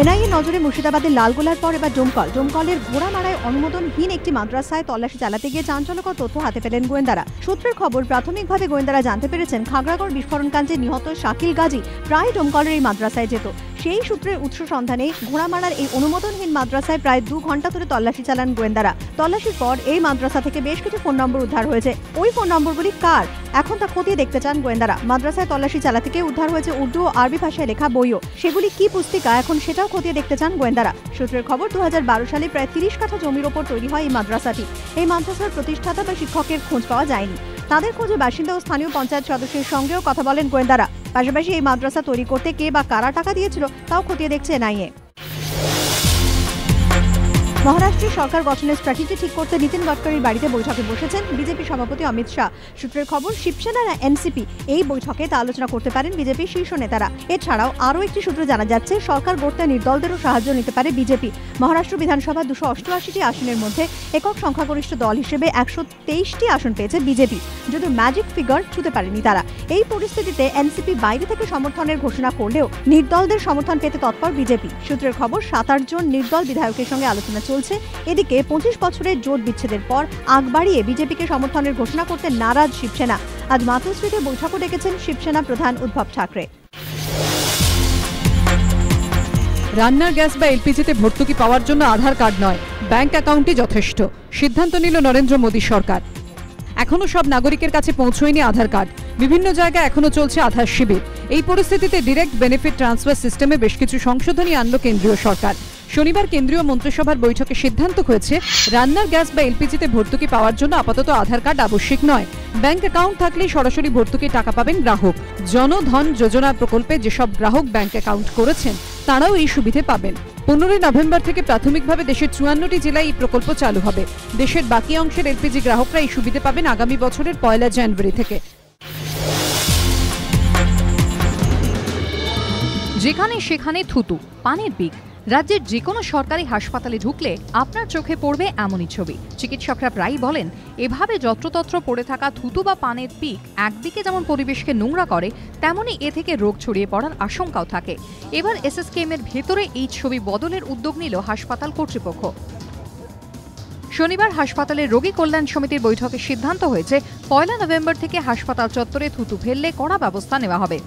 NIA নজরে মুর্শিদাবাদের লালগোলার পর এবার ডোমকলের ঘোড়ামারায় অনুমোদনহীন একটি মাদ্রাসায় তল্লাশি চালাতে গিয়ে চাঞ্চল্যকর তথ্য হাতে পেলেন গোয়েন্দারা। সূত্রের খবর, প্রাথমিকভাবে গোয়েন্দারা জানতে পেরেছেন খাগড়াগড় বিস্ফোরণকাণ্ডে নিহত শাকিল গাজী প্রায় ডোমকলের এই মাদ্রাসায় যেত। সেই সূত্রের উৎস সন্ধানে ঘোড়ামারার এই অনুমোদনহীন মাদ্রাসায় প্রায় 2 ঘন্টা ধরে তল্লাশি চালান গোয়েন্দারা। তল্লাশির পর এই মাদ্রাসা থেকে বেশ কিছু ফোন নম্বর উদ্ধার হয়েছে। ওই ফোন নম্বরগুলি কার, এখন তা খতিয়ে দেখতে চান গোয়েন্দারা। মাদ্রাসায় তল্লাশি চালাতে গিয়ে উদ্ধার হয়েছে উর্দু ও আরবি ভাষায় লেখা বইও। সেগুলি কি পুস্তিকা, এখন সেটাও খতিয়ে দেখতে চান গোয়েন্দারা। সূত্রের খবর, 2012 সালে প্রায় 30 কাঠা জমির ওপর তৈরি হয় এই মাদ্রাসাটি। এই মাদ্রাসার প্রতিষ্ঠাতা বা শিক্ষকের খোঁজ পাওয়া যায়নি। তাদের খোঁজে বাসিন্দা ও স্থানীয় পঞ্চায়েত সদস্যের সঙ্গেও কথা বলেন গোয়েন্দারা। পাশাপাশি এই মাদ্রাসা তৈরি করতে কে বা কারা টাকা দিয়েছিল তাও খতিয়ে দেখছে এনআইএ। মহারাষ্ট্রে সরকার গঠনের স্ট্র্যাটেজি ঠিক করতে নীতিন গডকরির বাড়িতে বৈঠকে বসেছেন বিজেপি সভাপতি অমিত শাহ। সূত্রের খবর, শিবসেনা আর এনসিপি এই বৈঠকে তা আলোচনা করতে পারেন বিজেপির শীর্ষ নেতারা। এছাড়াও আরও একটি সূত্রে জানা যাচ্ছে, সরকার গড়তে নির্দলদেরও সাহায্য নিতে পারে বিজেপি। মহারাষ্ট্র বিধানসভা 288টি আসনের মধ্যে একক সংখ্যাগরিষ্ঠ দল হিসেবে 123টি আসন পেয়েছে বিজেপি, যদিও ম্যাজিক ফিগার ছুঁতে পারেনি তারা। এই পরিস্থিতিতে এনসিপি বাইরে থেকে সমর্থনের ঘোষণা করলেও নির্দলদের সমর্থন পেতে তৎপর বিজেপি। সূত্রের খবর, 27 জন নির্দল বিধায়কের সঙ্গে আলোচনা চলছে। এদিকে 25 বছরের জোট বিচ্ছেদের পর আগ বাড়িয়ে বিজেপিকে সমর্থনের ঘোষণা করতে নারাজ শিবসেনা। আজ মাতোশ্রীতে বৈঠকও ডেকেছেন শিবসেনা প্রধান উদ্ধব ঠাকরে। রান্নার গ্যাস বা এলপিজিতে ভর্তুকি পাওয়ার জন্য আধার কার্ড নয়, ব্যাংক অ্যাকাউন্টই যথেষ্ট, সিদ্ধান্ত নিল নরেন্দ্র মোদী সরকার। এখনো সব নাগরিকের কাছে পৌঁছয়নি আধার কার্ড। বিভিন্ন জায়গায় এখনো চলছে আধার শিবির। এই পরিস্থিতিতে ডিরেক্ট বেনিফিট ট্রান্সফার সিস্টেমে বেশ কিছু সংশোধনী আনল কেন্দ্রীয় সরকার। শনিবার কেন্দ্রীয় মন্ত্রিসভার বৈঠকে সিদ্ধান্ত হয়েছে, রান্নার গ্যাস বা এলপিজিতে ভর্তুকি পাওয়ার জন্য আপাতত আধার কার্ড আবশ্যিক নয়। ব্যাংক অ্যাকাউন্ট থাকলেই সরাসরি ভর্তুকি টাকা পাবেন গ্রাহক। জনধন যোজনা প্রকল্পে যেসব গ্রাহক ব্যাংক অ্যাকাউন্ট করেছেন তারাও এই সুবিধে পাবেন। 15 নভেম্বর থেকে প্রাথমিকভাবে দেশের 54টি জেলায় এই প্রকল্প চালু হবে। দেশের বাকি অংশের এলপিজি গ্রাহকরা এই সুবিধে পাবেন আগামী বছরের 1 জানুয়ারি থেকে। যেখানে সেখানে থুতু, পানের পিক। রাজ্যের যে কোনো সরকারি হাসপাতালে ঢুকলে আপনার চোখে পড়বে এমনই ছবি। চিকিৎসকরা প্রায়ই বলেন, এভাবে যত্রতত্র পড়ে থাকা থুতু বা পানের পিক একদিকে যেমন পরিবেশকে নোংরা করে, তেমনি এ থেকে রোগ ছড়িয়ে পড়ার আশঙ্কাও থাকে। এবার এসএসকেএমের ভেতরে এই ছবি বদলের উদ্যোগ নিল হাসপাতাল কর্তৃপক্ষ। শনিবার হাসপাতালের রোগী কল্যাণ সমিতির বৈঠকে সিদ্ধান্ত হয়েছে, 1 নভেম্বর থেকে হাসপাতাল চত্বরে থুতু ফেললে কড়া ব্যবস্থা নেওয়া হবে।